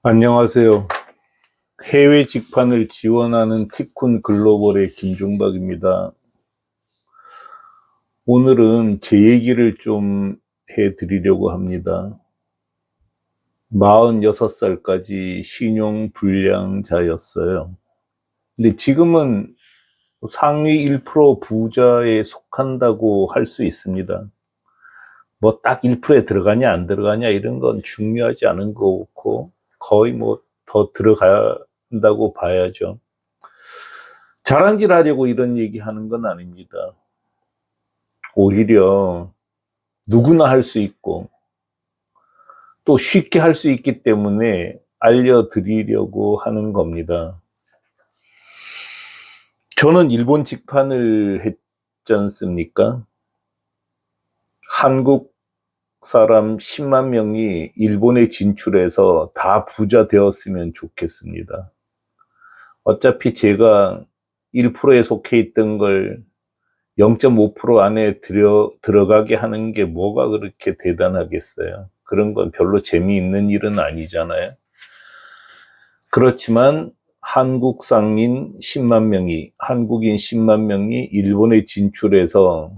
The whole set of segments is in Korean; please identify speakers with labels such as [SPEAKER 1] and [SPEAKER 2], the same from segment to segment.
[SPEAKER 1] 안녕하세요. 해외 직판을 지원하는 티쿤 글로벌의 김종박입니다. 오늘은 제 얘기를 좀 해드리려고 합니다. 46살까지 신용불량자였어요. 근데 지금은 상위 1% 부자에 속한다고 할 수 있습니다. 뭐 딱 1%에 들어가냐 안 들어가냐 이런 건 중요하지 않은 거고 거의 뭐 더 들어간다고 봐야죠. 자랑질하려고 이런 얘기하는 건 아닙니다. 오히려 누구나 할 수 있고 또 쉽게 할 수 있기 때문에 알려드리려고 하는 겁니다. 저는 일본 직판을 했지 않습니까? 한국 사람 10만 명이 일본에 진출해서 다 부자 되었으면 좋겠습니다. 어차피 제가 1%에 속해 있던 걸 0.5% 안에 들어가게 하는 게 뭐가 그렇게 대단하겠어요. 그런 건 별로 재미있는 일은 아니잖아요. 그렇지만 한국 상인 10만 명이, 한국인 10만 명이 일본에 진출해서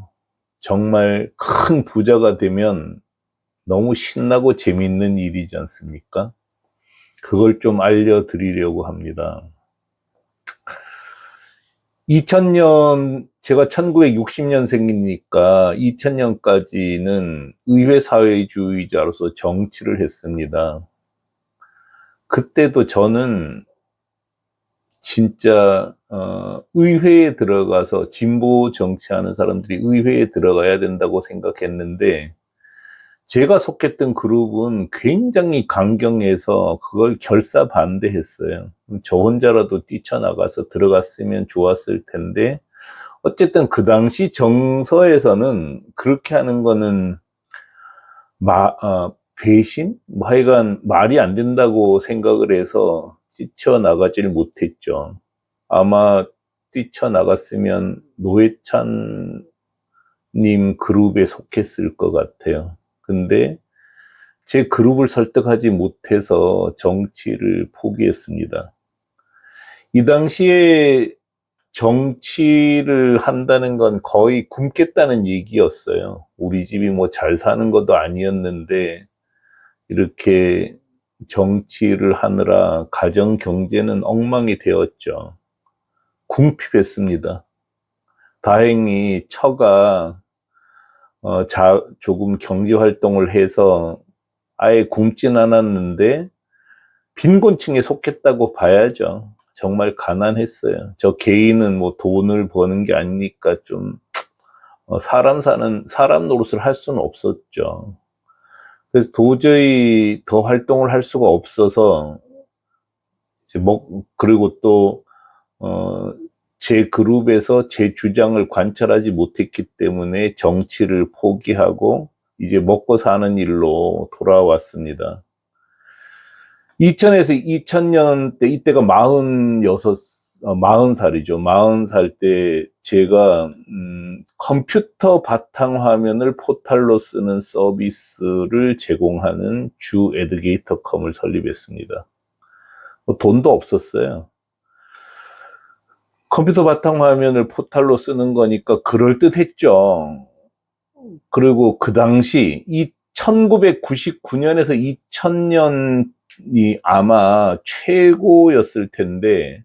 [SPEAKER 1] 정말 큰 부자가 되면 너무 신나고 재미있는 일이지 않습니까? 그걸 좀 알려드리려고 합니다. 2000년, 제가 1960년생이니까 2000년까지는 의회사회주의자로서 정치를 했습니다. 그때도 저는 진짜 의회에 들어가서 진보 정치하는 사람들이 의회에 들어가야 된다고 생각했는데 제가 속했던 그룹은 굉장히 강경해서 그걸 결사반대했어요. 저 혼자라도 뛰쳐나가서 들어갔으면 좋았을 텐데 어쨌든 그 당시 정서에서는 그렇게 하는 거는 배신? 뭐 하여간 말이 안 된다고 생각을 해서 뛰쳐나가질 못했죠. 아마 뛰쳐나갔으면 노회찬 님 그룹에 속했을 것 같아요. 근데 제 그룹을 설득하지 못해서 정치를 포기했습니다. 이 당시에 정치를 한다는 건 거의 굶겠다는 얘기였어요. 우리 집이 뭐 잘 사는 것도 아니었는데 이렇게 정치를 하느라 가정 경제는 엉망이 되었죠. 궁핍했습니다. 다행히 처가 조금 경제 활동을 해서 아예 굶진 않았는데 빈곤층에 속했다고 봐야죠. 정말 가난했어요. 저 개인은 뭐 돈을 버는 게 아니니까 좀 사람 노릇을 할 수는 없었죠. 그래서 도저히 더 활동을 할 수가 없어서 이제 그리고 또 제 그룹에서 제 주장을 관철하지 못했기 때문에 정치를 포기하고 이제 먹고 사는 일로 돌아왔습니다. 2000에서 2000년 때, 이때가 40살이죠. 40살 때 제가, 컴퓨터 바탕화면을 포탈로 쓰는 서비스를 제공하는 주 에듀게이터컴을 설립했습니다. 뭐 돈도 없었어요. 컴퓨터 바탕화면을 포탈로 쓰는 거니까 그럴듯했죠. 그리고 그 당시 1999년에서 2000년이 아마 최고였을 텐데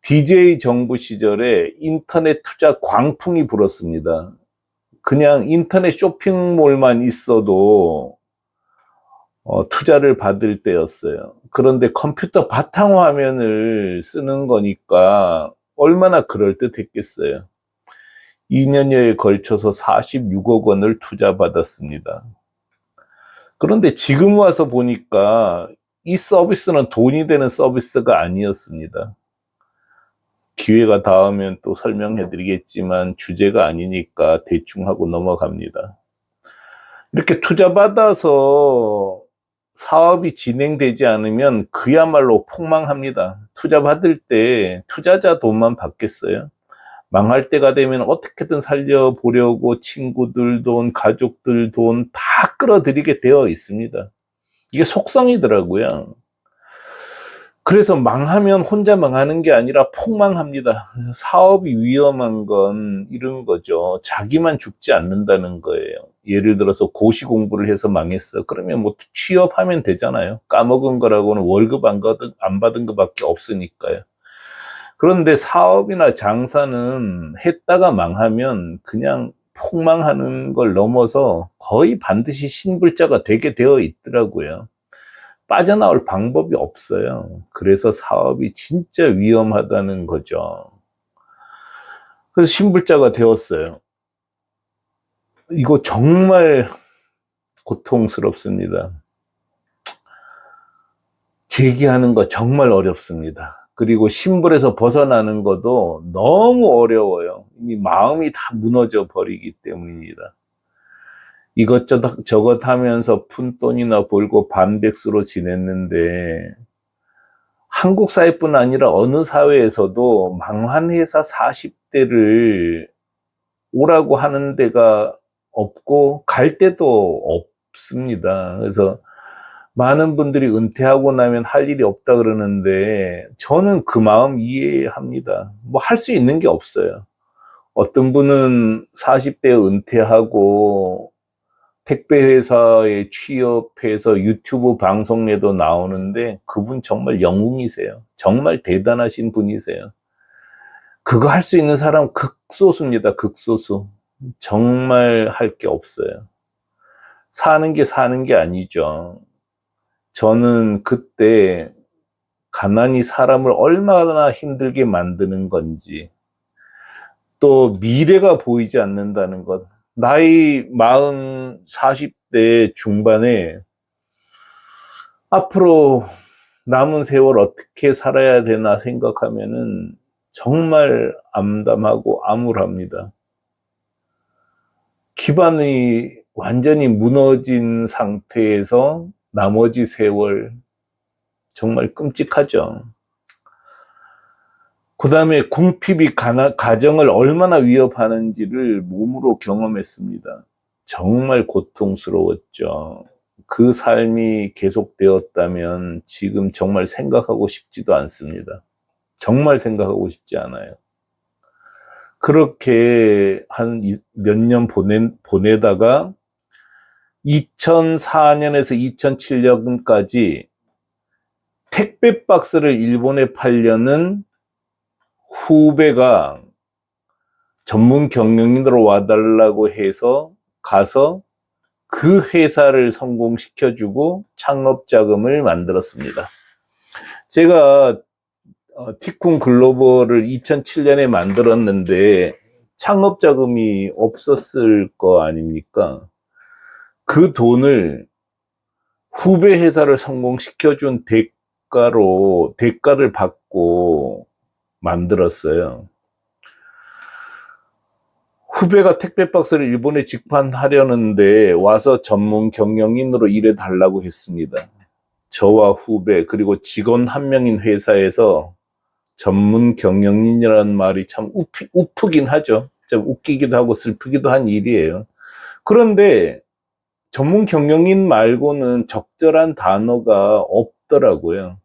[SPEAKER 1] DJ 정부 시절에 인터넷 투자 광풍이 불었습니다. 그냥 인터넷 쇼핑몰만 있어도 투자를 받을 때였어요. 그런데 컴퓨터 바탕화면을 쓰는 거니까 얼마나 그럴듯했겠어요. 2년여에 걸쳐서 46억 원을 투자받았습니다. 그런데 지금 와서 보니까 이 서비스는 돈이 되는 서비스가 아니었습니다. 기회가 닿으면 또 설명해 드리겠지만 주제가 아니니까 대충 하고 넘어갑니다. 이렇게 투자받아서 사업이 진행되지 않으면 그야말로 폭망합니다. 투자받을 때 투자자 돈만 받겠어요? 망할 때가 되면 어떻게든 살려보려고 친구들 돈, 가족들 돈 다 끌어들이게 되어 있습니다. 이게 속성이더라고요. 그래서 망하면 혼자 망하는 게 아니라 폭망합니다. 사업이 위험한 건 이런 거죠. 자기만 죽지 않는다는 거예요. 예를 들어서 고시 공부를 해서 망했어. 그러면 뭐 취업하면 되잖아요. 까먹은 거라고는 월급 안 받은 것밖에 없으니까요. 그런데 사업이나 장사는 했다가 망하면 그냥 폭망하는 걸 넘어서 거의 반드시 신불자가 되게 되어 있더라고요. 빠져나올 방법이 없어요. 그래서 사업이 진짜 위험하다는 거죠. 그래서 신불자가 되었어요. 이거 정말 고통스럽습니다. 재기하는 거 정말 어렵습니다. 그리고 신불에서 벗어나는 것도 너무 어려워요. 이미 마음이 다 무너져 버리기 때문입니다. 이것저것 하면서 푼돈이나 벌고 반백수로 지냈는데 한국 사회뿐 아니라 어느 사회에서도 망한 회사 40대를 오라고 하는 데가 없고 갈 데도 없습니다. 그래서 많은 분들이 은퇴하고 나면 할 일이 없다 그러는데 저는 그 마음 이해합니다. 뭐 할 수 있는 게 없어요. 어떤 분은 40대에 은퇴하고 택배회사에 취업해서 유튜브 방송에도 나오는데 그분 정말 영웅이세요. 정말 대단하신 분이세요. 그거 할 수 있는 사람 극소수입니다. 극소수. 정말 할 게 없어요. 사는 게 아니죠. 저는 그때 가난이 사람을 얼마나 힘들게 만드는 건지, 또 미래가 보이지 않는다는 것. 나이 40대 중반에 앞으로 남은 세월 어떻게 살아야 되나 생각하면은 정말 암담하고 암울합니다. 기반이 완전히 무너진 상태에서 나머지 세월 정말 끔찍하죠. 그 다음에 궁핍이 가정을 얼마나 위협하는지를 몸으로 경험했습니다. 정말 고통스러웠죠. 그 삶이 계속되었다면 지금 정말 생각하고 싶지도 않습니다. 정말 생각하고 싶지 않아요. 그렇게 한 몇 년 보내다가 2004년에서 2007년까지 택배 박스를 일본에 팔려는 후배가 전문 경영인으로 와달라고 해서 가서 그 회사를 성공시켜주고 창업 자금을 만들었습니다. 제가 티쿤 글로벌을 2007년에 만들었는데 창업 자금이 없었을 거 아닙니까? 그 돈을 후배 회사를 성공시켜준 대가를 받고 만들었어요. 후배가 택배 박스를 일본에 직판하려는데 와서 전문 경영인으로 일해달라고 했습니다. 저와 후배 그리고 직원 한 명인 회사에서 전문 경영인이라는 말이 참 우프긴 하죠. 좀 웃기기도 하고 슬프기도 한 일이에요. 그런데 전문 경영인 말고는 적절한 단어가 없더라고요.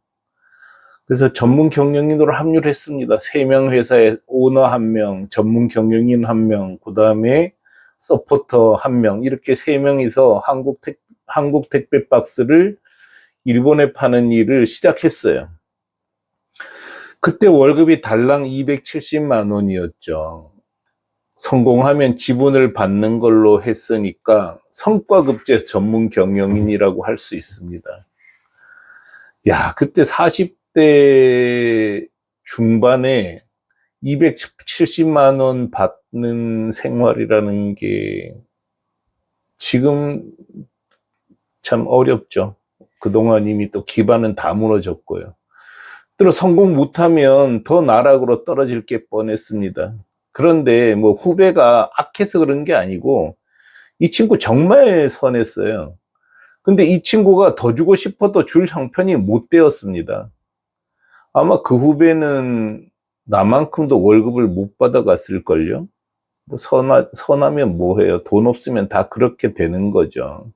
[SPEAKER 1] 그래서 전문 경영인으로 합류를 했습니다. 3명 회사에 오너 1명, 전문 경영인 1명, 그 다음에 서포터 1명, 이렇게 3명이서 한국 택배 박스를 일본에 파는 일을 시작했어요. 그때 월급이 달랑 270만 원이었죠. 성공하면 지분을 받는 걸로 했으니까 성과급제 전문 경영인이라고 할 수 있습니다. 야, 그때 40대 중반에 270만 원 받는 생활이라는 게 지금 참 어렵죠. 그동안 이미 또 기반은 다 무너졌고요. 또 성공 못하면 더 나락으로 떨어질 게 뻔했습니다. 그런데 뭐 후배가 악해서 그런 게 아니고 이 친구 정말 선했어요. 근데 이 친구가 더 주고 싶어도 줄 형편이 못 되었습니다. 아마 그 후배는 나만큼도 월급을 못 받아갔을걸요? 뭐 선하면 뭐해요? 돈 없으면 다 그렇게 되는 거죠.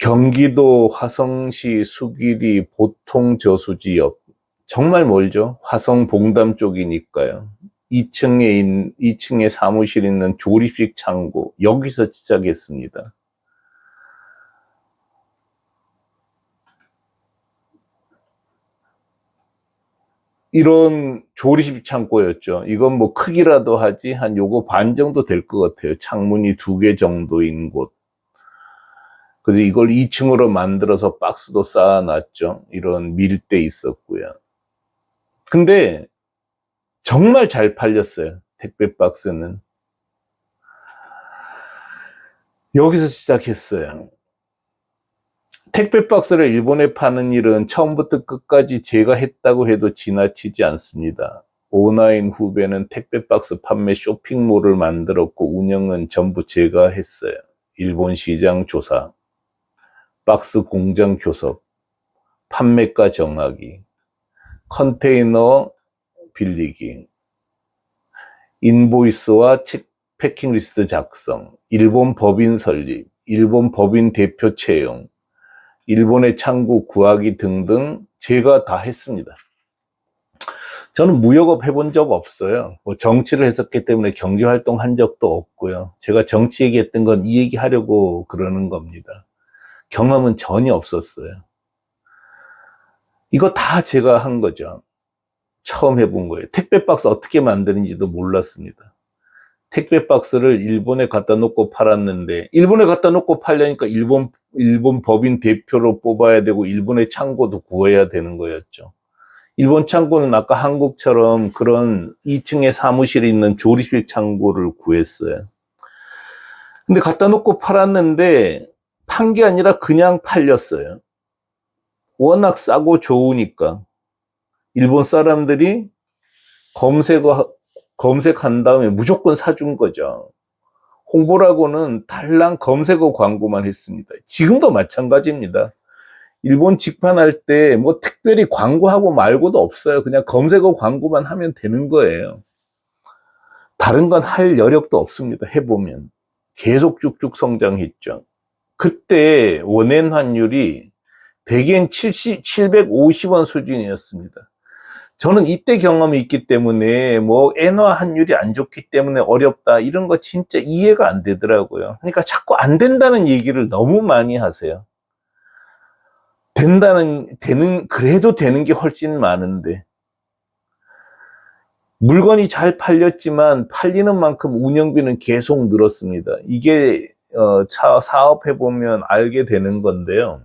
[SPEAKER 1] 경기도 화성시 수길이 보통저수지역. 정말 멀죠? 화성 봉담 쪽이니까요. 2층에 사무실 있는 조립식 창고. 여기서 시작했습니다. 이런 조립식 창고였죠. 이건 뭐 크기라도 하지 한 요거 반 정도 될 것 같아요. 창문이 2개 정도인 곳. 그래서 이걸 2층으로 만들어서 박스도 쌓아놨죠. 이런 밀대 있었고요. 근데 정말 잘 팔렸어요. 택배 박스는. 여기서 시작했어요. 택배 박스를 일본에 파는 일은 처음부터 끝까지 제가 했다고 해도 지나치지 않습니다. 오나인 후배는 택배 박스 판매 쇼핑몰을 만들었고 운영은 전부 제가 했어요. 일본 시장 조사, 박스 공장 교섭, 판매가 정하기, 컨테이너 빌리기, 인보이스와 패킹 리스트 작성, 일본 법인 설립, 일본 법인 대표 채용, 일본의 창구 구하기 등등 제가 다 했습니다. 저는 무역업 해본 적 없어요. 뭐 정치를 했었기 때문에 경제활동 한 적도 없고요. 제가 정치 얘기했던 건 이 얘기 하려고 그러는 겁니다. 경험은 전혀 없었어요. 이거 다 제가 한 거죠. 처음 해본 거예요. 택배 박스 어떻게 만드는지도 몰랐습니다. 택배 박스를 일본에 갖다 놓고 팔았는데, 일본에 갖다 놓고 팔려니까 일본 법인 대표로 뽑아야 되고 일본의 창고도 구해야 되는 거였죠. 일본 창고는 아까 한국처럼 그런 2층에 사무실이 있는 조립식 창고를 구했어요. 근데 갖다 놓고 팔았는데 판 게 아니라 그냥 팔렸어요. 워낙 싸고 좋으니까 일본 사람들이 검색한 다음에 무조건 사준 거죠. 홍보라고는 달랑 검색어 광고만 했습니다. 지금도 마찬가지입니다. 일본 직판할 때 뭐 특별히 광고하고 말고도 없어요. 그냥 검색어 광고만 하면 되는 거예요. 다른 건 할 여력도 없습니다. 해보면. 계속 쭉쭉 성장했죠. 그때 원엔 환율이 100엔 750원 수준이었습니다. 저는 이때 경험이 있기 때문에 뭐 엔화 환율이 안 좋기 때문에 어렵다 이런 거 진짜 이해가 안 되더라고요. 그러니까 자꾸 안 된다는 얘기를 너무 많이 하세요. 그래도 되는 게 훨씬 많은데. 물건이 잘 팔렸지만 팔리는 만큼 운영비는 계속 늘었습니다. 이게 사업해보면 알게 되는 건데요.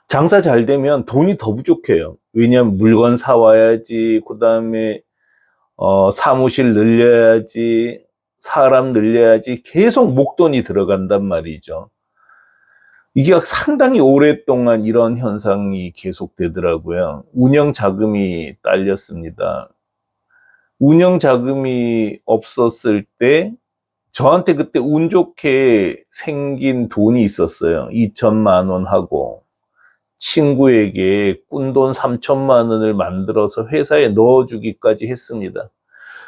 [SPEAKER 1] 장사 잘 되면 돈이 더 부족해요. 왜냐하면 물건 사와야지, 그 다음에 사무실 늘려야지, 사람 늘려야지, 계속 목돈이 들어간단 말이죠. 이게 상당히 오랫동안 이런 현상이 계속되더라고요. 운영 자금이 딸렸습니다. 운영 자금이 없었을 때 저한테 그때 운 좋게 생긴 돈이 있었어요. 2천만 원 하고 친구에게 꾼돈 3천만 원을 만들어서 회사에 넣어주기까지 했습니다.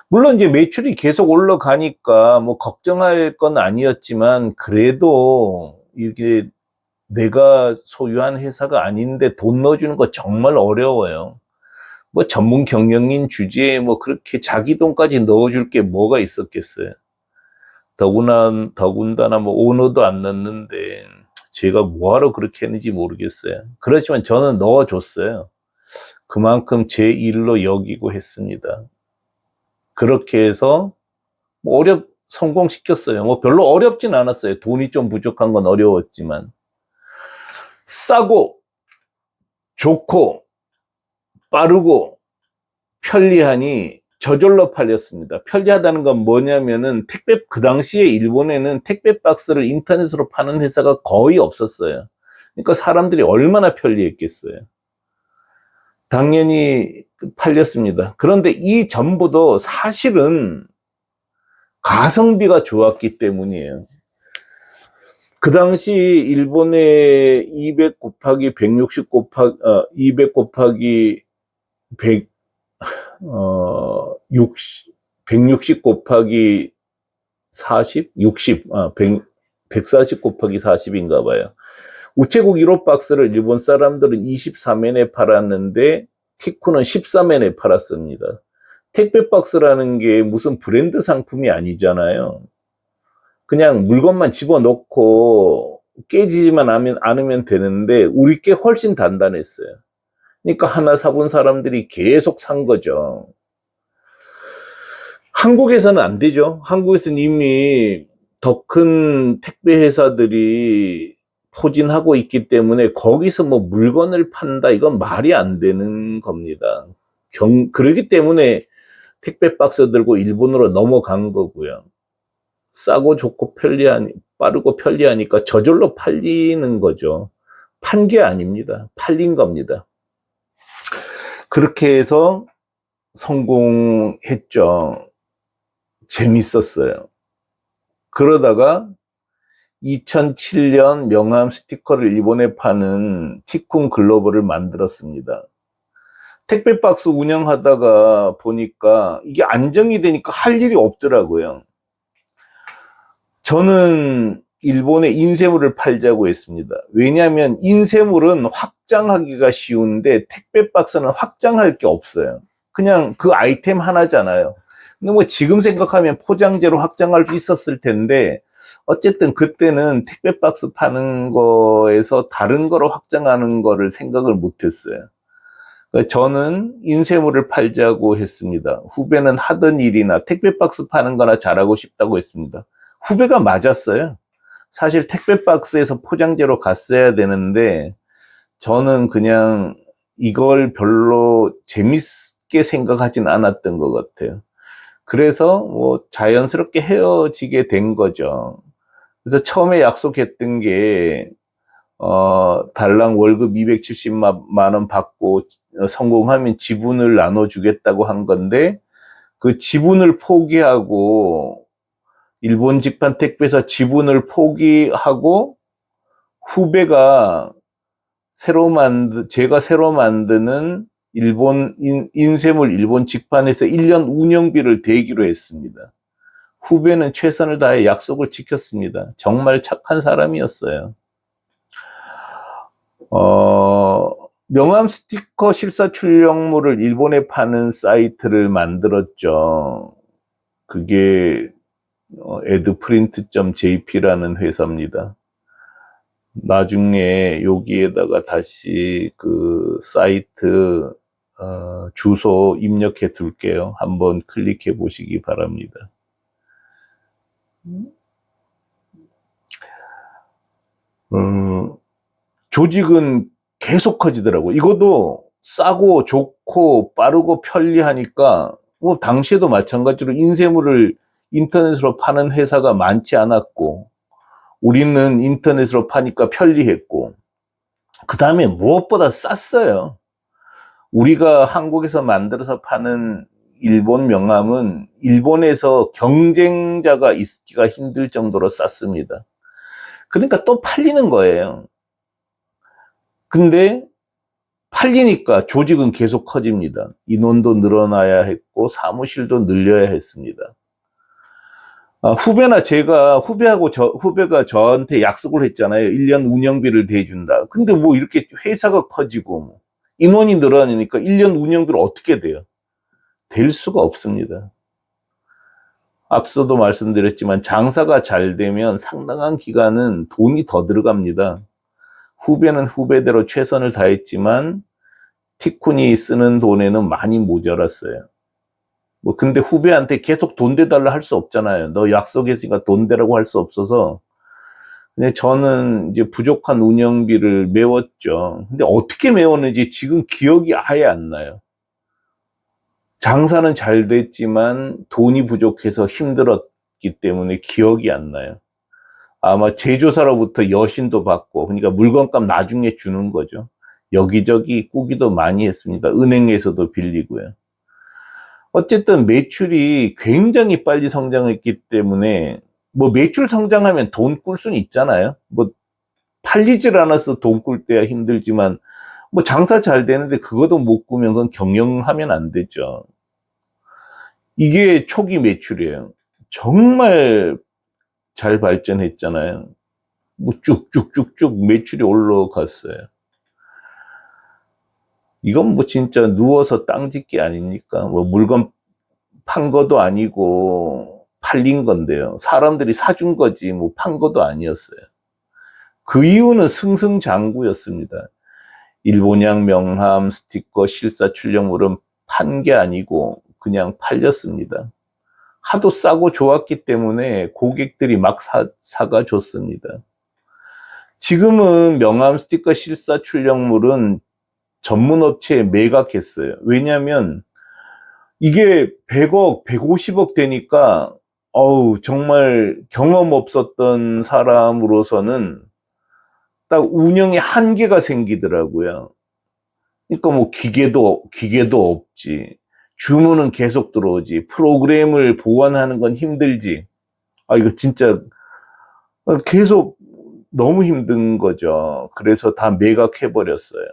[SPEAKER 1] 물론 이제 매출이 계속 올라가니까 뭐 걱정할 건 아니었지만 그래도 이게 내가 소유한 회사가 아닌데 돈 넣어주는 거 정말 어려워요. 뭐 전문 경영인 주제에 뭐 그렇게 자기 돈까지 넣어줄 게 뭐가 있었겠어요. 더군다나 뭐 오너도 안 넣는데 제가 뭐하러 그렇게 했는지 모르겠어요. 그렇지만 저는 넣어줬어요. 그만큼 제 일로 여기고 했습니다. 그렇게 해서 뭐 성공시켰어요. 뭐 별로 어렵진 않았어요. 돈이 좀 부족한 건 어려웠지만. 싸고, 좋고, 빠르고, 편리하니 저절로 팔렸습니다. 편리하다는 건 뭐냐면은 그 당시에 일본에는 택배 박스를 인터넷으로 파는 회사가 거의 없었어요. 그러니까 사람들이 얼마나 편리했겠어요. 당연히 팔렸습니다. 그런데 이 전부도 사실은 가성비가 좋았기 때문이에요. 그 당시 일본의 200 곱하기 160 곱하기 200 곱하기 100 160 곱하기 40, 60, 140 곱하기 40인가 봐요. 우체국 1호 박스를 일본 사람들은 23엔에 팔았는데 티쿤은 13엔에 팔았습니다. 택배 박스라는 게 무슨 브랜드 상품이 아니잖아요. 그냥 물건만 집어넣고 깨지지만 않으면 되는데 우리 게 훨씬 단단했어요. 그러니까 하나 사본 사람들이 계속 산 거죠. 한국에서는 안 되죠. 한국에서는 이미 더 큰 택배 회사들이 포진하고 있기 때문에 거기서 뭐 물건을 판다, 이건 말이 안 되는 겁니다. 그러기 때문에 택배 박스 들고 일본으로 넘어간 거고요. 싸고 좋고 빠르고 편리하니까 저절로 팔리는 거죠. 판 게 아닙니다. 팔린 겁니다. 그렇게 해서 성공했죠. 재밌었어요. 그러다가 2007년 명함 스티커를 일본에 파는 티쿤 글로벌을 만들었습니다. 택배 박스 운영하다가 보니까 이게 안정이 되니까 할 일이 없더라고요. 저는 일본에 인쇄물을 팔자고 했습니다. 왜냐하면 인쇄물은 확장하기가 쉬운데 택배 박스는 확장할 게 없어요. 그냥 그 아이템 하나잖아요. 근데 뭐 지금 생각하면 포장재로 확장할 수 있었을 텐데 어쨌든 그때는 택배 박스 파는 거에서 다른 거로 확장하는 거를 생각을 못했어요. 저는 인쇄물을 팔자고 했습니다. 후배는 하던 일이나 택배 박스 파는 거나 잘하고 싶다고 했습니다. 후배가 맞았어요. 사실 택배 박스에서 포장재로 갔어야 되는데 저는 그냥 이걸 별로 재밌게 생각하진 않았던 것 같아요. 그래서 뭐 자연스럽게 헤어지게 된 거죠. 그래서 처음에 약속했던 게 달랑 월급 270만 원 받고 성공하면 지분을 나눠주겠다고 한 건데 그 지분을 포기하고 일본 직판 택배사 지분을 포기하고 후배가 제가 새로 만드는 인쇄물 일본 직판에서 1년 운영비를 대기로 했습니다. 후배는 최선을 다해 약속을 지켰습니다. 정말 착한 사람이었어요. 명함 스티커 실사 출력물을 일본에 파는 사이트를 만들었죠. 그게 edprint.jp라는 회사입니다. 나중에 여기에다가 다시 그 사이트 주소 입력해 둘게요. 한번 클릭해 보시기 바랍니다. 조직은 계속 커지더라고요. 이것도 싸고 좋고 빠르고 편리하니까 뭐 당시에도 마찬가지로 인쇄물을 인터넷으로 파는 회사가 많지 않았고 우리는 인터넷으로 파니까 편리했고 그 다음에 무엇보다 쌌어요. 우리가 한국에서 만들어서 파는 일본 명함은 일본에서 경쟁자가 있기가 힘들 정도로 쌌습니다. 그러니까 또 팔리는 거예요. 근데 팔리니까 조직은 계속 커집니다. 인원도 늘어나야 했고 사무실도 늘려야 했습니다. 후배가 저한테 약속을 했잖아요. 1년 운영비를 대준다. 근데 뭐 이렇게 회사가 커지고 인원이 늘어나니까 1년 운영비를 어떻게 돼요? 될 수가 없습니다. 앞서도 말씀드렸지만 장사가 잘 되면 상당한 기간은 돈이 더 들어갑니다. 후배는 후배대로 최선을 다했지만 티쿤이 쓰는 돈에는 많이 모자랐어요. 근데 후배한테 계속 돈 대달라 할 수 없잖아요. 너 약속했으니까 돈 대라고 할 수 없어서. 근데 저는 이제 부족한 운영비를 메웠죠. 근데 어떻게 메웠는지 지금 기억이 아예 안 나요. 장사는 잘 됐지만 돈이 부족해서 힘들었기 때문에 기억이 안 나요. 아마 제조사로부터 여신도 받고, 그러니까 물건값 나중에 주는 거죠. 여기저기 꾸기도 많이 했습니다. 은행에서도 빌리고요. 어쨌든 매출이 굉장히 빨리 성장했기 때문에 뭐 매출 성장하면 돈 꿀 수는 있잖아요. 뭐 팔리질 않아서 돈 꿀 때야 힘들지만 뭐 장사 잘 되는데 그것도 못 꾸면 그건 경영하면 안 되죠. 이게 초기 매출이에요. 정말 잘 발전했잖아요. 뭐 쭉쭉쭉쭉 매출이 올라갔어요. 이건 뭐 진짜 누워서 땅 짓기 아닙니까? 뭐 물건 판 것도 아니고 팔린 건데요. 사람들이 사준 거지 뭐 판 것도 아니었어요. 그 이유는 승승장구였습니다. 일본양 명함, 스티커, 실사 출력물은 판 게 아니고 그냥 팔렸습니다. 하도 싸고 좋았기 때문에 고객들이 막 사가 줬습니다. 지금은 명함, 스티커, 실사 출력물은 전문 업체에 매각했어요. 왜냐하면 이게 100억, 150억 되니까 정말 경험 없었던 사람으로서는 딱 운영에 한계가 생기더라고요. 그러니까 뭐 기계도 없지. 주문은 계속 들어오지. 프로그램을 보완하는 건 힘들지. 이거 진짜 계속 너무 힘든 거죠. 그래서 다 매각해버렸어요.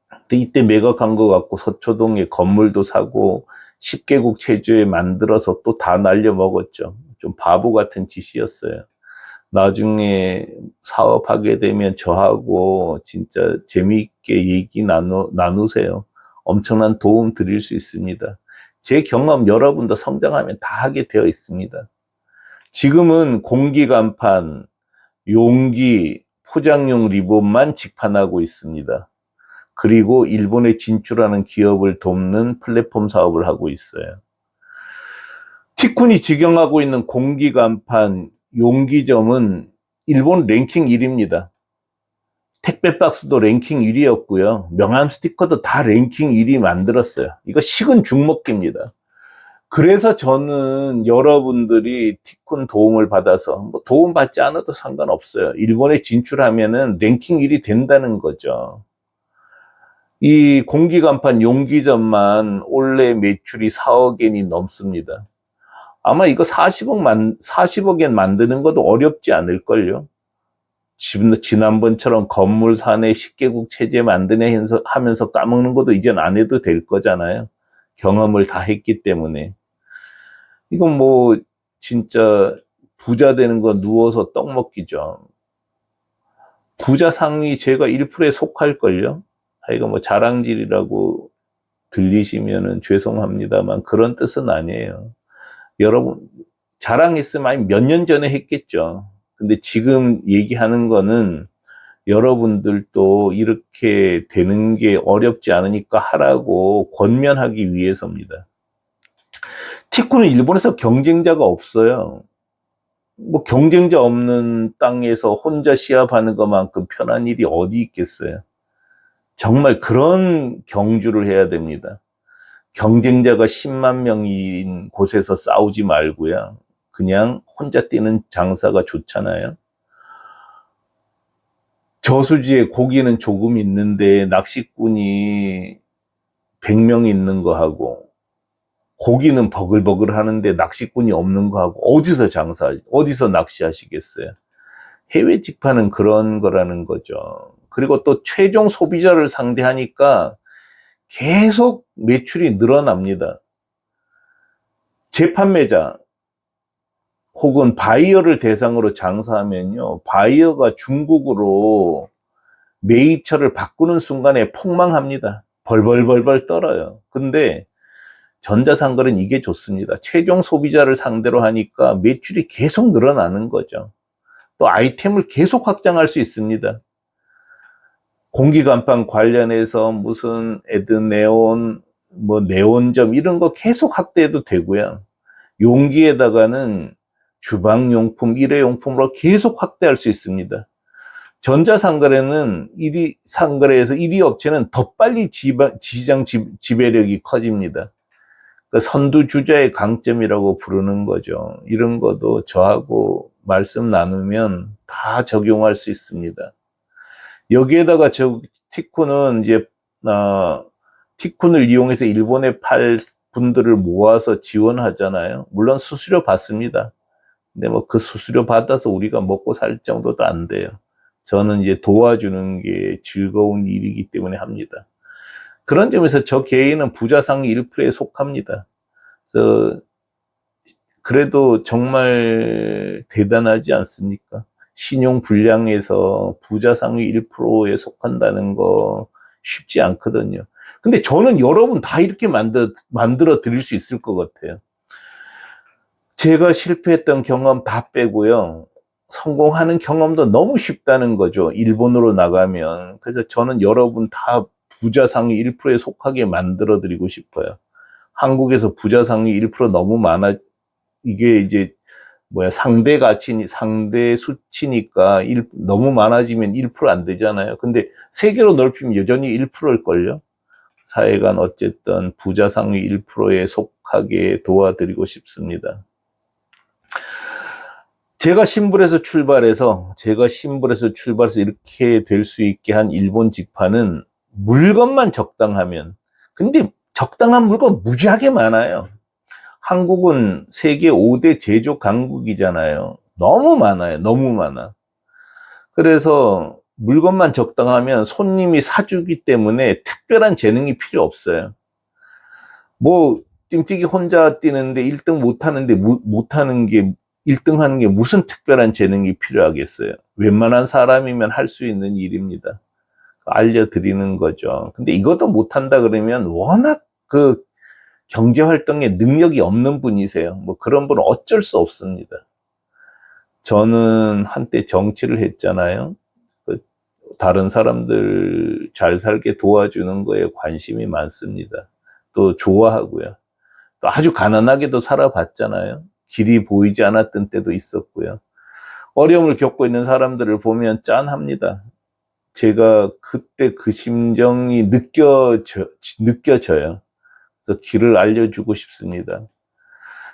[SPEAKER 1] 근데 이때 매각한 거 갖고 서초동에 건물도 사고 10개국 체조에 만들어서 또 다 날려먹었죠. 좀 바보 같은 짓이었어요. 나중에 사업하게 되면 저하고 진짜 재미있게 얘기 나누세요. 엄청난 도움 드릴 수 있습니다. 제 경험 여러분도 성장하면 다 하게 되어 있습니다. 지금은 공기간판, 용기, 포장용 리본만 직판하고 있습니다. 그리고 일본에 진출하는 기업을 돕는 플랫폼 사업을 하고 있어요. 티쿤이 직영하고 있는 공기간판, 용기점은 일본 랭킹 1위입니다. 택배 박스도 랭킹 1위였고요. 명함 스티커도 다 랭킹 1위 만들었어요. 이거 식은 죽 먹기입니다. 그래서 저는 여러분들이 티쿤 도움을 받아서 뭐 도움 받지 않아도 상관없어요. 일본에 진출하면은 랭킹 1위 된다는 거죠. 이 공기간판 용기점만 올해 매출이 4억엔이 넘습니다. 아마 이거 40억엔 만드는 것도 어렵지 않을걸요. 지난번처럼 건물 사내 10개국 체제 만드네 하면서 까먹는 것도 이젠 안 해도 될 거잖아요. 경험을 다 했기 때문에. 이건 뭐 진짜 부자 되는 거 누워서 떡 먹기죠. 부자 상위 제가 1%에 속할걸요. 이거 뭐 자랑질이라고 들리시면은 죄송합니다만 그런 뜻은 아니에요. 여러분 자랑했으면 몇 년 전에 했겠죠. 근데 지금 얘기하는 거는 여러분들도 이렇게 되는 게 어렵지 않으니까 하라고 권면하기 위해서입니다. 티쿤은 일본에서 경쟁자가 없어요. 뭐 경쟁자 없는 땅에서 혼자 시합하는 것만큼 편한 일이 어디 있겠어요. 정말 그런 경주를 해야 됩니다. 경쟁자가 10만 명인 곳에서 싸우지 말고요. 그냥 혼자 뛰는 장사가 좋잖아요. 저수지에 고기는 조금 있는데 낚시꾼이 100명 있는 거 하고 고기는 버글버글 하는데 낚시꾼이 없는 거 하고 어디서 낚시하시겠어요? 해외 직판은 그런 거라는 거죠. 그리고 또 최종 소비자를 상대하니까 계속 매출이 늘어납니다. 재판매자 혹은 바이어를 대상으로 장사하면요. 바이어가 중국으로 매입처를 바꾸는 순간에 폭망합니다. 벌벌벌벌 떨어요. 근데 전자상거래는 이게 좋습니다. 최종 소비자를 상대로 하니까 매출이 계속 늘어나는 거죠. 또 아이템을 계속 확장할 수 있습니다. 공기간판 관련해서 무슨 에드네온, 뭐 네온점 이런 거 계속 확대해도 되고요. 용기에다가는 주방용품, 일회용품으로 계속 확대할 수 있습니다. 전자상거래는 1위 상거래에서 1위 업체는 더 빨리 시장 지배력이 커집니다. 그러니까 선두주자의 강점이라고 부르는 거죠. 이런 것도 저하고 말씀 나누면 다 적용할 수 있습니다. 여기에다가 티쿤은 이제 티쿤을 이용해서 일본에 팔 분들을 모아서 지원하잖아요. 물론 수수료 받습니다. 근데 뭐 그 수수료 받아서 우리가 먹고 살 정도도 안 돼요. 저는 이제 도와주는 게 즐거운 일이기 때문에 합니다. 그런 점에서 저 개인은 부자 상위 1%에 속합니다. 그래서 그래도 정말 대단하지 않습니까? 신용 불량에서 부자 상위 1%에 속한다는 거 쉽지 않거든요. 근데 저는 여러분 다 이렇게 만들어 드릴 수 있을 것 같아요. 제가 실패했던 경험 다 빼고요. 성공하는 경험도 너무 쉽다는 거죠. 일본으로 나가면. 그래서 저는 여러분 다 부자 상위 1%에 속하게 만들어 드리고 싶어요. 한국에서 부자 상위 1% 너무 많아. 이게 이제 상대 가치, 상대 수치니까 너무 많아지면 1%안 되잖아요. 근데 세계로 넓히면 여전히 1%일걸요. 사회간 어쨌든 부자 상위 1%에 속하게 도와드리고 싶습니다. 제가 신불에서 출발해서 이렇게 될 수 있게 한 일본 직파는 물건만 적당하면, 근데 적당한 물건 무지하게 많아요. 한국은 세계 5대 제조 강국이잖아요. 너무 많아요. 너무 많아. 그래서 물건만 적당하면 손님이 사주기 때문에 특별한 재능이 필요 없어요. 띵뛰기 혼자 뛰는데 1등 못하는데, 못하는 게 1등 하는 게 무슨 특별한 재능이 필요하겠어요. 웬만한 사람이면 할 수 있는 일입니다. 알려드리는 거죠. 근데 이것도 못한다 그러면 워낙 경제활동에 능력이 없는 분이세요. 그런 분은 어쩔 수 없습니다. 저는 한때 정치를 했잖아요. 다른 사람들 잘 살게 도와주는 거에 관심이 많습니다. 또 좋아하고요. 또 아주 가난하게도 살아봤잖아요. 길이 보이지 않았던 때도 있었고요. 어려움을 겪고 있는 사람들을 보면 짠합니다. 제가 그때 그 심정이 느껴져요. 그래서 길을 알려주고 싶습니다.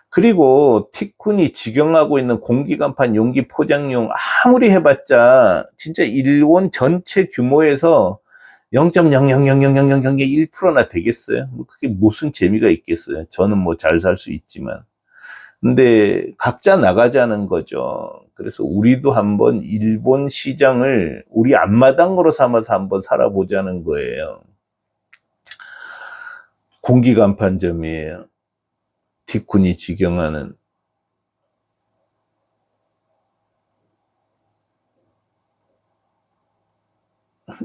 [SPEAKER 1] 그리고 티쿤이 직영하고 있는 공기간판 용기 포장용 아무리 해봤자 진짜 일본 전체 규모에서 0.0000001%나 되겠어요? 그게 무슨 재미가 있겠어요? 저는 잘 살 수 있지만. 근데 각자 나가자는 거죠. 그래서 우리도 한번 일본 시장을 우리 앞마당으로 삼아서 한번 살아보자는 거예요. 공기간판점이에요. 티쿤이 직영하는.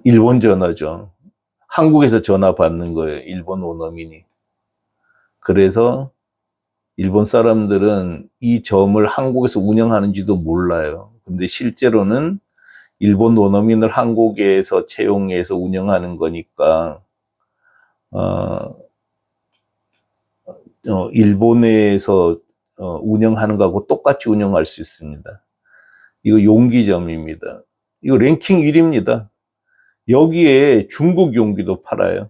[SPEAKER 1] 일본 전화죠. 한국에서 전화 받는 거예요. 일본 원어민이. 그래서 일본 사람들은 이 점을 한국에서 운영하는지도 몰라요. 근데 실제로는 일본 원어민을 한국에서 채용해서 운영하는 거니까 일본에서 운영하는 거하고 똑같이 운영할 수 있습니다. 이거 용기점입니다. 이거 랭킹 1위입니다. 여기에 중국 용기도 팔아요.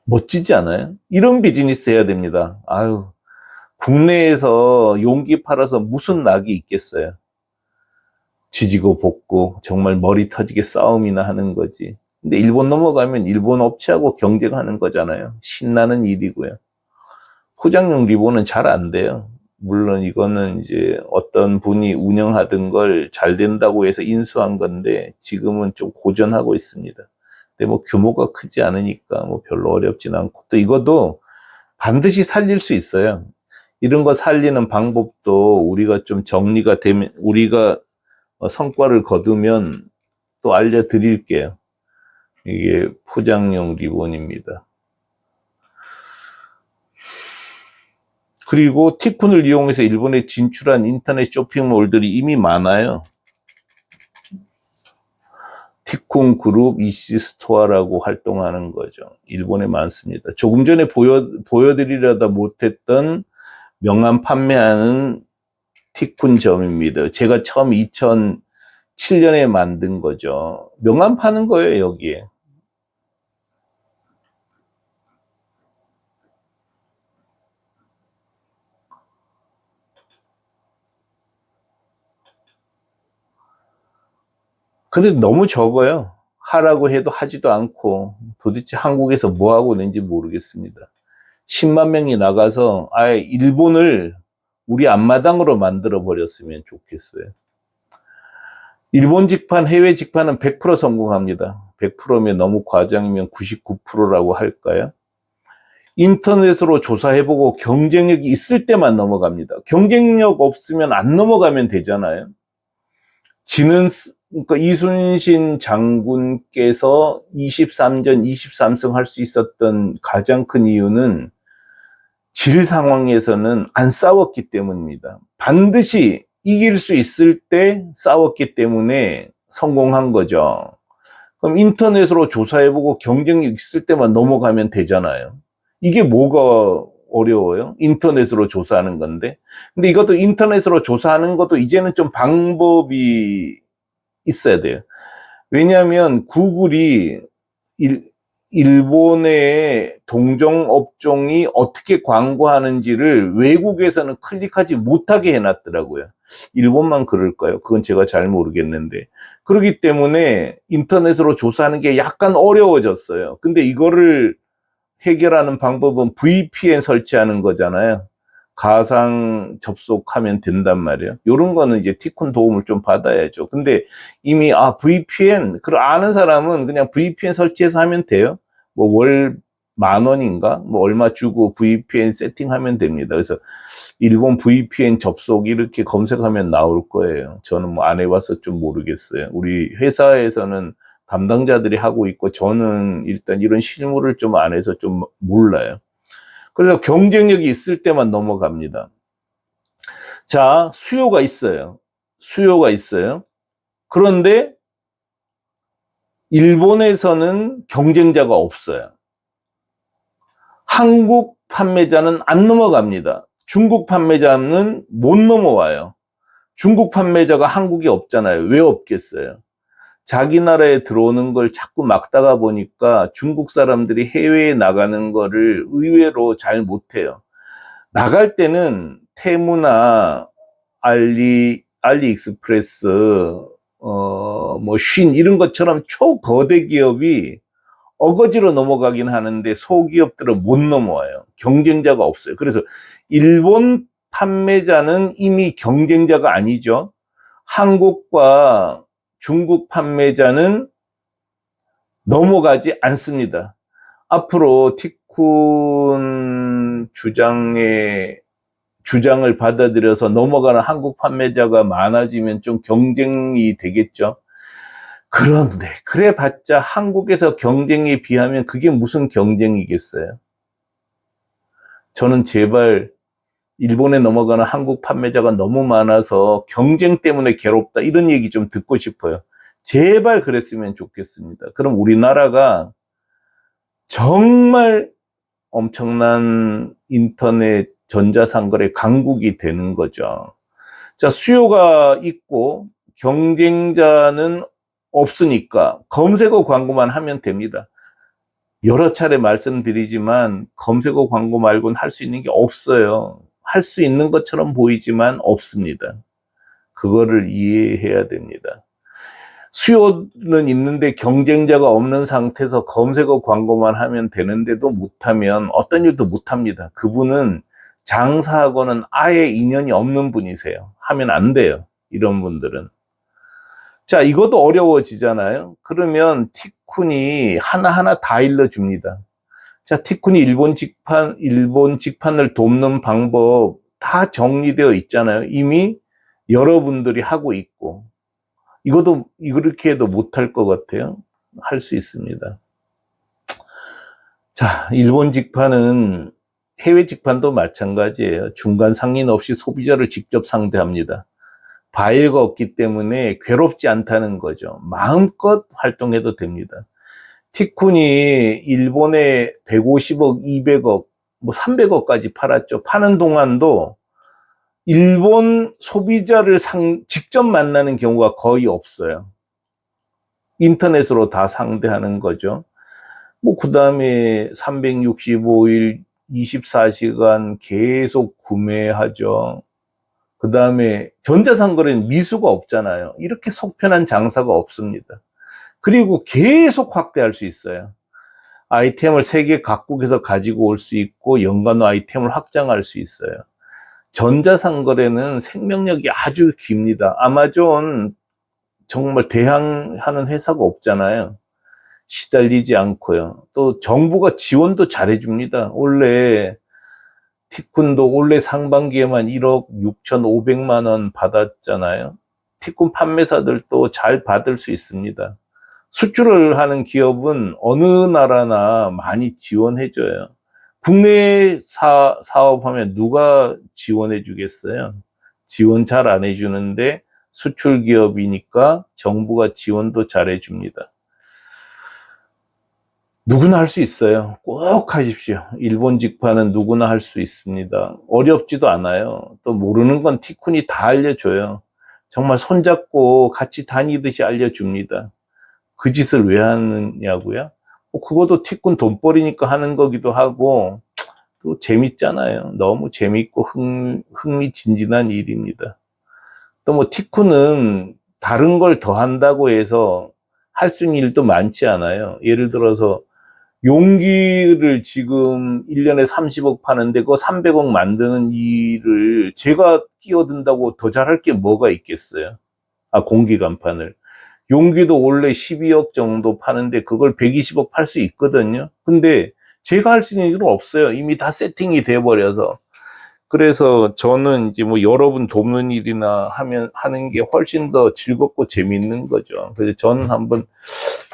[SPEAKER 1] 멋지지 않아요? 이런 비즈니스 해야 됩니다. 아유, 국내에서 용기 팔아서 무슨 낙이 있겠어요? 지지고 볶고 정말 머리 터지게 싸움이나 하는 거지. 근데 일본 넘어가면 일본 업체하고 경쟁하는 거잖아요. 신나는 일이고요. 포장용 리본은 잘 안 돼요. 물론 이거는 이제 어떤 분이 운영하던 걸 잘 된다고 해서 인수한 건데 지금은 좀 고전하고 있습니다. 근데 규모가 크지 않으니까 별로 어렵진 않고, 또 이것도 반드시 살릴 수 있어요. 이런 거 살리는 방법도 우리가 좀 정리가 되면, 우리가 성과를 거두면 또 알려드릴게요. 이게 포장용 리본입니다. 그리고 티쿤을 이용해서 일본에 진출한 인터넷 쇼핑몰들이 이미 많아요. 티쿤 그룹 EC 스토어라고 활동하는 거죠. 일본에 많습니다. 조금 전에 보여드리려다 못했던 명함 판매하는 티쿤점입니다. 제가 처음 2007년에 만든 거죠. 명함 파는 거예요, 여기에. 근데 너무 적어요. 하라고 해도 하지도 않고 도대체 한국에서 뭐 하고 있는지 모르겠습니다. 10만 명이 나가서 아예 일본을 우리 앞마당으로 만들어 버렸으면 좋겠어요. 일본 직판, 해외 직판은 100% 성공합니다. 100%면 너무 과장이면 99%라고 할까요? 인터넷으로 조사해보고 경쟁력이 있을 때만 넘어갑니다. 경쟁력 없으면 안 넘어가면 되잖아요. 그러니까 이순신 장군께서 23전 23승 할 수 있었던 가장 큰 이유는 질 상황에서는 안 싸웠기 때문입니다. 반드시 이길 수 있을 때 싸웠기 때문에 성공한 거죠. 그럼 인터넷으로 조사해보고 경쟁력 있을 때만 넘어가면 되잖아요. 이게 뭐가 어려워요? 인터넷으로 조사하는 건데. 근데 이것도 인터넷으로 조사하는 것도 이제는 좀 방법이 있어야 돼요. 왜냐하면 구글이 일본의 동종업종이 어떻게 광고하는지를 외국에서는 클릭하지 못하게 해놨더라고요. 일본만 그럴까요? 그건 제가 잘 모르겠는데. 그렇기 때문에 인터넷으로 조사하는 게 약간 어려워졌어요. 근데 이거를 해결하는 방법은 VPN 설치하는 거잖아요. 가상 접속하면 된단 말이에요. 이런 거는 이제 티쿤 도움을 좀 받아야죠. 근데 이미 VPN 그걸 아는 사람은 그냥 VPN 설치해서 하면 돼요. 뭐 월 10,000원인가 뭐 얼마 주고 VPN 세팅하면 됩니다. 그래서 일본 VPN 접속 이렇게 검색하면 나올 거예요. 저는 뭐 안 해봐서 좀 모르겠어요. 우리 회사에서는 담당자들이 하고 있고 저는 일단 이런 실무를 좀 안 해서 좀 몰라요. 그래서 경쟁력이 있을 때만 넘어갑니다. 자, 수요가 있어요. 수요가 있어요. 그런데 일본에서는 경쟁자가 없어요. 한국 판매자는 안 넘어갑니다. 중국 판매자는 못 넘어와요. 중국 판매자가 한국에 없잖아요. 왜 없겠어요? 자기 나라에 들어오는 걸 자꾸 막다가 보니까 중국 사람들이 해외에 나가는 거를 의외로 잘 못해요. 나갈 때는 테무나 알리익스프레스, 뭐 쉰 이런 것처럼 초거대 기업이 어거지로 넘어가긴 하는데 소기업들은 못 넘어와요. 경쟁자가 없어요. 그래서 일본 판매자는 이미 경쟁자가 아니죠. 한국과 중국 판매자는 넘어가지 않습니다. 앞으로 티쿤 주장을 받아들여서 넘어가는 한국 판매자가 많아지면 좀 경쟁이 되겠죠. 그런데 그래봤자 한국에서 경쟁에 비하면 그게 무슨 경쟁이겠어요? 저는 제발 일본에 넘어가는 한국 판매자가 너무 많아서 경쟁 때문에 괴롭다 이런 얘기 좀 듣고 싶어요. 제발 그랬으면 좋겠습니다. 그럼 우리나라가 정말 엄청난 인터넷 전자상거래 강국이 되는 거죠. 자, 수요가 있고 경쟁자는 없으니까 검색어 광고만 하면 됩니다. 여러 차례 말씀드리지만 검색어 광고 말고는 할 수 있는 게 없어요. 할 수 있는 것처럼 보이지만 없습니다. 그거를 이해해야 됩니다. 수요는 있는데 경쟁자가 없는 상태에서 검색어 광고만 하면 되는데도 못하면 어떤 일도 못합니다. 그분은 장사하고는 아예 인연이 없는 분이세요. 하면 안 돼요. 이런 분들은. 자, 이것도 어려워지잖아요. 그러면 티쿤이 하나하나 다 일러줍니다. 자, 티쿤이 일본 직판을 돕는 방법 다 정리되어 있잖아요. 이미 여러분들이 하고 있고. 이것도, 이렇게 해도 못할 것 같아요. 할 수 있습니다. 자, 일본 직판은 해외 직판도 마찬가지예요. 중간 상인 없이 소비자를 직접 상대합니다. 바이어가 없기 때문에 괴롭지 않다는 거죠. 마음껏 활동해도 됩니다. 티쿤이 일본에 150억, 200억, 뭐 300억까지 팔았죠. 파는 동안도 일본 소비자를 직접 만나는 경우가 거의 없어요. 인터넷으로 다 상대하는 거죠. 뭐, 그 다음에 365일 24시간 계속 구매하죠. 그 다음에 전자상거래는 미수가 없잖아요. 이렇게 속편한 장사가 없습니다. 그리고 계속 확대할 수 있어요. 아이템을 세계 각국에서 가지고 올 수 있고 연간 아이템을 확장할 수 있어요. 전자상거래는 생명력이 아주 깁니다. 아마존 정말 대항하는 회사가 없잖아요. 시달리지 않고요. 또 정부가 지원도 잘해줍니다. 원래 티쿤도 올해 상반기에만 1억 6,500만 원 받았잖아요. 티쿤 판매사들도 잘 받을 수 있습니다. 수출을 하는 기업은 어느 나라나 많이 지원해줘요. 국내 사업하면 누가 지원해 주겠어요? 지원 잘 안 해주는데 수출 기업이니까 정부가 지원도 잘 해줍니다. 누구나 할 수 있어요. 꼭 하십시오. 일본 직파는 누구나 할 수 있습니다. 어렵지도 않아요. 또 모르는 건 티쿤이 다 알려줘요. 정말 손잡고 같이 다니듯이 알려줍니다. 그 짓을 왜 하느냐고요? 그것도 티쿤 돈벌이니까 하는 거기도 하고 또 재밌잖아요. 너무 재밌고 흥미진진한 일입니다. 또 뭐 티쿤은 다른 걸 더 한다고 해서 할 수 있는 일도 많지 않아요. 예를 들어서 용기를 지금 1년에 30억 파는데 그거 300억 만드는 일을 제가 끼어든다고 더 잘할 게 뭐가 있겠어요? 공기 간판을. 용기도 원래 12억 정도 파는데 그걸 120억 팔 수 있거든요. 근데 제가 할 수 있는 일은 없어요. 이미 다 세팅이 돼 버려서. 그래서 저는 이제 뭐 여러분 돕는 일이나 하는 게 훨씬 더 즐겁고 재밌는 거죠. 그래서 저는 한번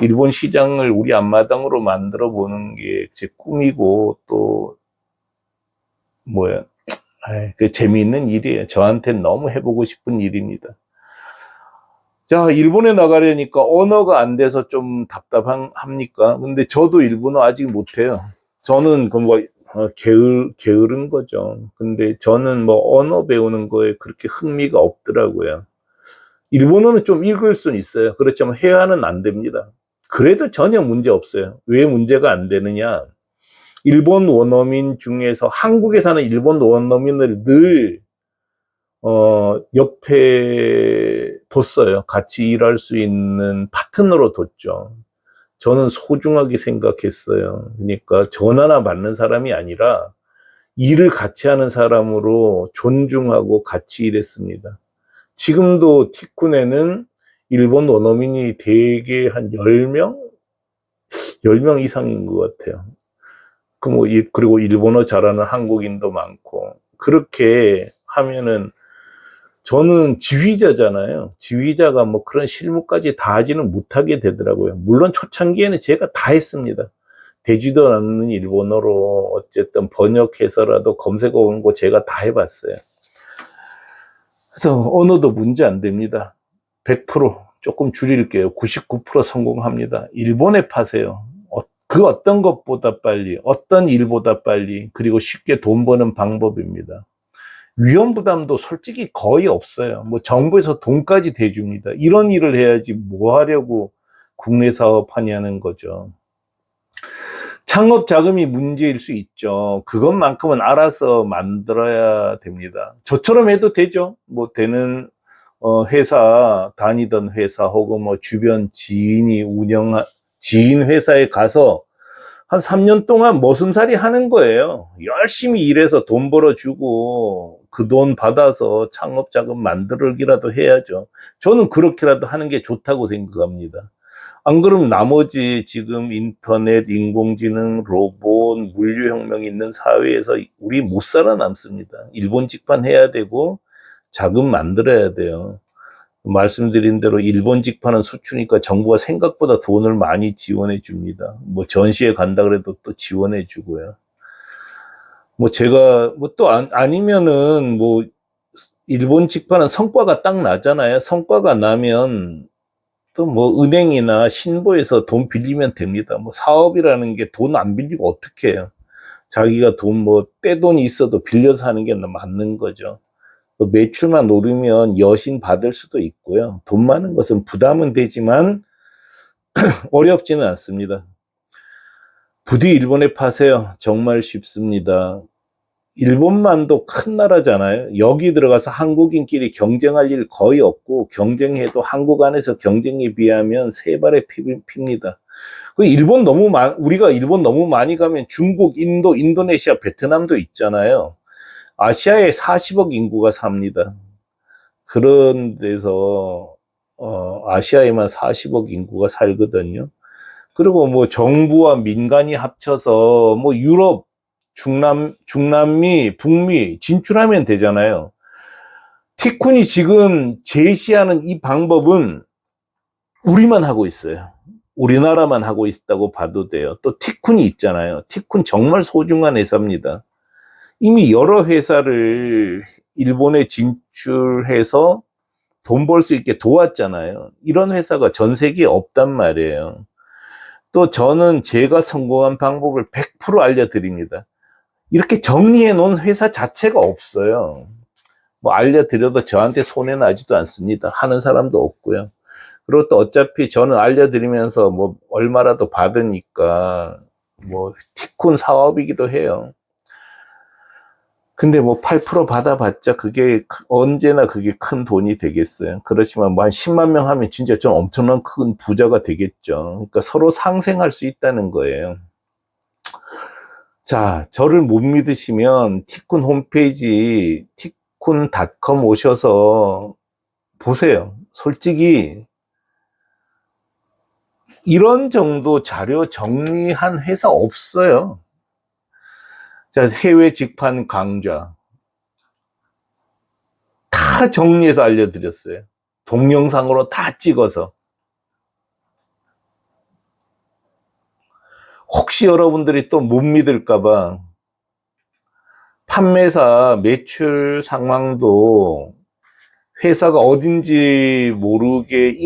[SPEAKER 1] 일본 시장을 우리 앞마당으로 만들어 보는 게 제 꿈이고 또 그 재미있는 일이에요. 저한테는 너무 해보고 싶은 일입니다. 자, 일본에 나가려니까 언어가 안 돼서 좀 답답합니까? 근데 저도 일본어 아직 못해요. 저는 게으른 거죠. 근데 저는 뭐 언어 배우는 거에 그렇게 흥미가 없더라고요. 일본어는 좀 읽을 수는 있어요. 그렇지만 회화는 안 됩니다. 그래도 전혀 문제 없어요. 왜 문제가 안 되느냐? 일본 원어민 중에서 한국에 사는 일본 원어민을 늘 옆에 뒀어요. 같이 일할 수 있는 파트너로 뒀죠. 저는 소중하게 생각했어요. 그러니까 전화나 받는 사람이 아니라 일을 같이 하는 사람으로 존중하고 같이 일했습니다. 지금도 티쿤에는 일본 원어민이 대개 한 10명? 10명 이상인 것 같아요. 그리고 일본어 잘하는 한국인도 많고, 그렇게 하면은 저는 지휘자잖아요. 지휘자가 뭐 그런 실무까지 다 하지는 못하게 되더라고요. 물론 초창기에는 제가 다 했습니다. 되지도 않는 일본어로 어쨌든 번역해서라도 검색어 공고 제가 다 해봤어요. 그래서 언어도 문제 안 됩니다. 100% 조금 줄일게요. 99% 성공합니다. 일본에 파세요. 그 어떤 것보다 빨리, 어떤 일보다 빨리, 그리고 쉽게 돈 버는 방법입니다. 위험 부담도 솔직히 거의 없어요. 뭐 정부에서 돈까지 대줍니다. 이런 일을 해야지 뭐 하려고 국내 사업하냐는 거죠. 창업 자금이 문제일 수 있죠. 그것만큼은 알아서 만들어야 됩니다. 저처럼 해도 되죠. 뭐 되는 회사, 다니던 회사 혹은 뭐 주변 지인 회사에 가서 한 3년 동안 머슴살이 하는 거예요. 열심히 일해서 돈 벌어주고 그 돈 받아서 창업 자금 만들기라도 해야죠. 저는 그렇게라도 하는 게 좋다고 생각합니다. 안 그러면 나머지 지금 인터넷, 인공지능, 로봇, 물류혁명이 있는 사회에서 우리 못 살아남습니다. 일본 직판 해야 되고 자금 만들어야 돼요. 말씀드린 대로 일본 직판은 수출이니까 정부가 생각보다 돈을 많이 지원해 줍니다. 뭐 전시회 간다 그래도 또 지원해 주고요. 뭐 제가 뭐 또 아니면은 뭐 일본 직판은 성과가 딱 나잖아요. 성과가 나면 또 뭐 은행이나 신보에서 돈 빌리면 됩니다. 뭐 사업이라는 게 돈 안 빌리고 어떻게 해요? 자기가 떼돈이 있어도 빌려서 하는 게 맞는 거죠. 매출만 오르면 여신 받을 수도 있고요. 돈 많은 것은 부담은 되지만 어렵지는 않습니다. 부디 일본에 파세요. 정말 쉽습니다. 일본만도 큰 나라잖아요. 여기 들어가서 한국인끼리 경쟁할 일 거의 없고 경쟁해도 한국 안에서 경쟁에 비하면 세 발의 핍니다. 우리가 일본 너무 많이 가면 중국, 인도, 인도네시아, 베트남도 있잖아요. 아시아에 40억 인구가 삽니다. 그런 데서 아시아에만 40억 인구가 살거든요. 그리고 뭐 정부와 민간이 합쳐서 뭐 유럽, 중남미, 북미 진출하면 되잖아요. 티쿤이 지금 제시하는 이 방법은 우리만 하고 있어요. 우리나라만 하고 있다고 봐도 돼요. 또 티쿤이 있잖아요. 티쿤 정말 소중한 회사입니다. 이미 여러 회사를 일본에 진출해서 돈 벌 수 있게 도왔잖아요. 이런 회사가 전 세계에 없단 말이에요. 또 저는 제가 성공한 방법을 100% 알려드립니다. 이렇게 정리해 놓은 회사 자체가 없어요. 뭐 알려드려도 저한테 손해 나지도 않습니다. 하는 사람도 없고요. 그리고 또 어차피 저는 알려드리면서 뭐 얼마라도 받으니까 뭐 티쿤 사업이기도 해요. 근데 뭐 8% 받아봤자 그게 언제나 그게 큰 돈이 되겠어요. 그렇지만 뭐 한 10만 명 하면 진짜 좀 엄청난 큰 부자가 되겠죠. 그러니까 서로 상생할 수 있다는 거예요. 자, 저를 못 믿으시면 티쿤 홈페이지 티쿤닷컴 오셔서 보세요. 솔직히 이런 정도 자료 정리한 회사 없어요. 자, 해외 직판 강좌 다 정리해서 알려드렸어요. 동영상으로 다 찍어서. 혹시 여러분들이 또 못 믿을까봐 판매사 매출 상황도 회사가 어딘지 모르게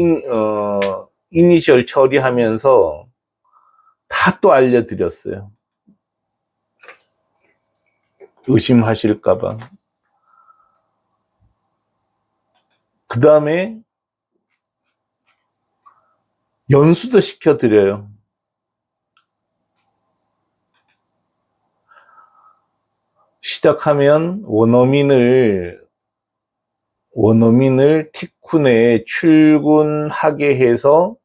[SPEAKER 1] 이니셜 처리하면서 다 또 알려드렸어요. 의심하실까봐. 그 다음에 연수도 시켜드려요. 시작하면 원어민을 티쿤에 출근하게 해서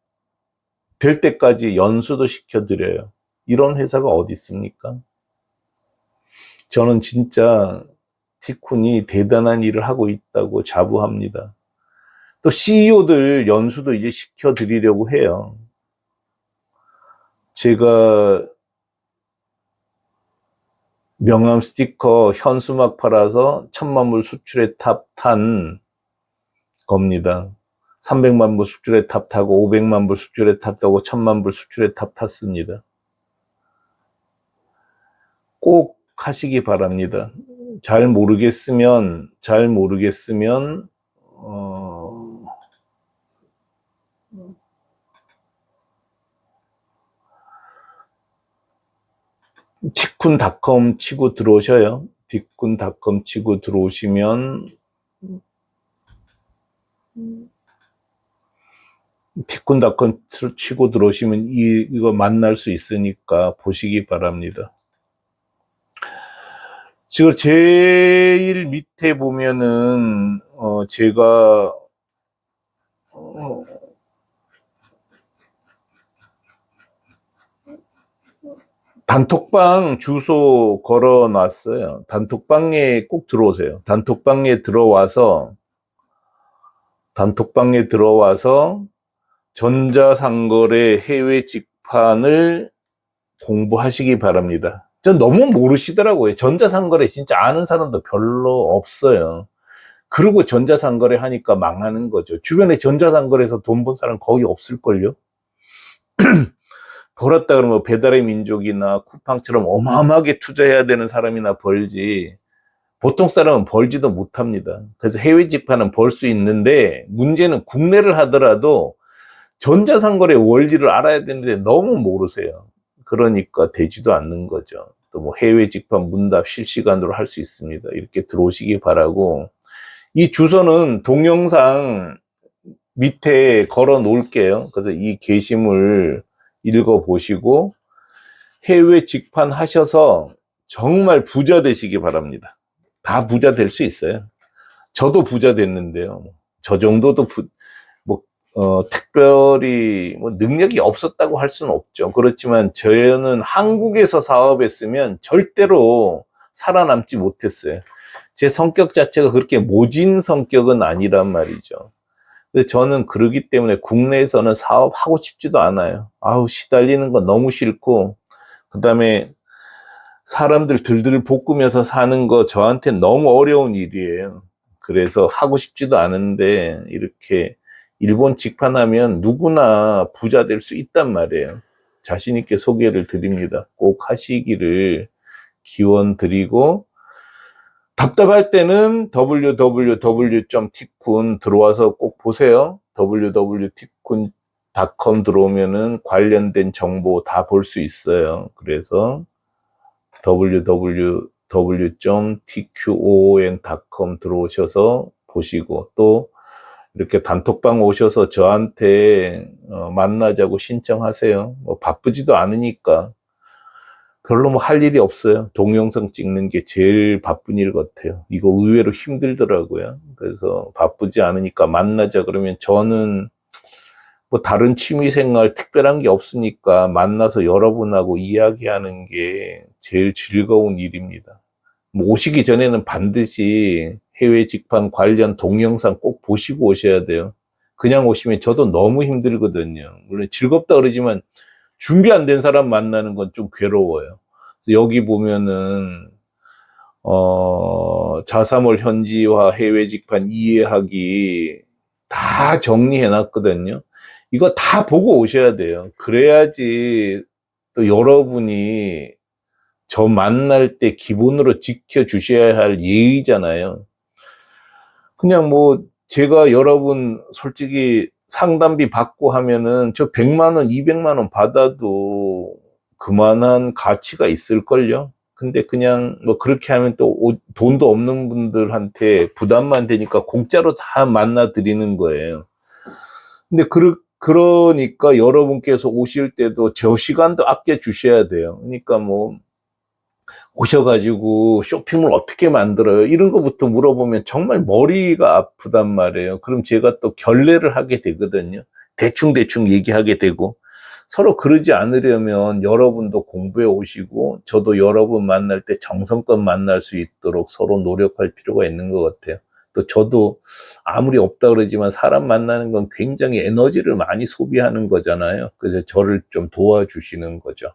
[SPEAKER 1] 될 때까지 연수도 시켜드려요. 이런 회사가 어디 있습니까? 저는 진짜 티쿤이 대단한 일을 하고 있다고 자부합니다. 또 CEO들 연수도 이제 시켜드리려고 해요. 제가 명함 스티커 현수막 팔아서 1000만 불 수출에 탑탄 겁니다. 300만 불 수출에 탑 타고 500만 불 수출에 탑 타고 1000만 불 수출에 탑 탔습니다. 꼭 하시기 바랍니다. 잘 모르겠으면 티쿤닷컴 치고 들어오셔요. 티쿤닷컴 치고 들어오시면 티쿤닷컴 치고 들어오시면 이거 만날 수 있으니까 보시기 바랍니다. 지금 제일 밑에 보면은 제가 단톡방 주소 걸어 놨어요. 단톡방에 꼭 들어오세요. 단톡방에 들어와서 전자상거래 해외 직판을 공부하시기 바랍니다. 전 너무 모르시더라고요. 전자상거래 진짜 아는 사람도 별로 없어요. 그리고 전자상거래 하니까 망하는 거죠. 주변에 전자상거래에서 돈 번 사람 거의 없을걸요? 벌었다 그러면 배달의 민족이나 쿠팡처럼 어마어마하게 투자해야 되는 사람이나 벌지, 보통 사람은 벌지도 못합니다. 그래서 해외 직판은 벌 수 있는데 문제는 국내를 하더라도 전자상거래 원리를 알아야 되는데 너무 모르세요. 그러니까 되지도 않는 거죠. 또 뭐 해외 직판 문답 실시간으로 할 수 있습니다. 이렇게 들어오시기 바라고, 이 주소는 동영상 밑에 걸어 놓을게요. 그래서 이 게시물 읽어 보시고 해외 직판 하셔서 정말 부자 되시기 바랍니다. 다 부자 될 수 있어요. 저도 부자 됐는데요. 저 정도도 특별히 뭐 능력이 없었다고 할 수는 없죠. 그렇지만 저는 한국에서 사업했으면 절대로 살아남지 못했어요. 제 성격 자체가 그렇게 모진 성격은 아니란 말이죠. 근데 저는 그러기 때문에 국내에서는 사업하고 싶지도 않아요. 아우, 시달리는 거 너무 싫고, 그 다음에 사람들 들들 볶으면서 사는 거 저한테 너무 어려운 일이에요. 그래서 하고 싶지도 않은데 이렇게 일본 직판하면 누구나 부자 될 수 있단 말이에요. 자신 있게 소개를 드립니다. 꼭 하시기를 기원 드리고, 답답할 때는 www.tikkun 들어와서 꼭 보세요. www.tikkun.com 들어오면은 관련된 정보 다 볼 수 있어요. 그래서 www.tqon.com 들어오셔서 보시고, 또 이렇게 단톡방 오셔서 저한테 만나자고 신청하세요. 뭐 바쁘지도 않으니까. 별로 뭐 할 일이 없어요. 동영상 찍는 게 제일 바쁜 일 같아요. 이거 의외로 힘들더라고요. 그래서 바쁘지 않으니까 만나자 그러면 저는 뭐 다른 취미 생활 특별한 게 없으니까 만나서 여러분하고 이야기하는 게 제일 즐거운 일입니다. 뭐 오시기 전에는 반드시 해외 직판 관련 동영상 꼭 보시고 오셔야 돼요. 그냥 오시면 저도 너무 힘들거든요. 물론 즐겁다 그러지만 준비 안 된 사람 만나는 건 좀 괴로워요. 그래서 여기 보면은 자사몰 현지화 해외 직판 이해하기 다 정리해 놨거든요. 이거 다 보고 오셔야 돼요. 그래야지 또 여러분이 저 만날 때 기본으로 지켜주셔야 할 예의잖아요. 그냥 뭐 제가 여러분 솔직히 상담비 받고 하면은 저 100만 원, 200만 원 받아도 그만한 가치가 있을걸요. 근데 그냥 뭐 그렇게 하면 또 돈도 없는 분들한테 부담만 되니까 공짜로 다 만나 드리는 거예요. 근데 그러니까 여러분께서 오실 때도 저 시간도 아껴 주셔야 돼요. 그러니까 뭐 오셔가지고 쇼핑몰 어떻게 만들어요? 이런 거부터 물어보면 정말 머리가 아프단 말이에요. 그럼 제가 또 결례를 하게 되거든요. 대충대충 얘기하게 되고. 서로 그러지 않으려면 여러분도 공부해 오시고 저도 여러분 만날 때 정성껏 만날 수 있도록 서로 노력할 필요가 있는 것 같아요. 또 저도 아무리 없다 그러지만 사람 만나는 건 굉장히 에너지를 많이 소비하는 거잖아요. 그래서 저를 좀 도와주시는 거죠.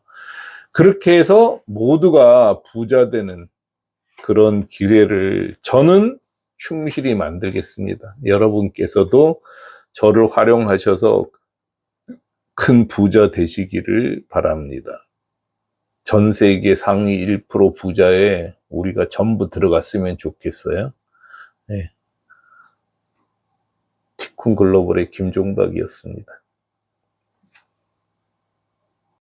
[SPEAKER 1] 그렇게 해서 모두가 부자 되는 그런 기회를 저는 충실히 만들겠습니다. 여러분께서도 저를 활용하셔서 큰 부자 되시기를 바랍니다. 전 세계 상위 1% 부자에 우리가 전부 들어갔으면 좋겠어요. 네. 티쿤 글로벌의 김종박이었습니다.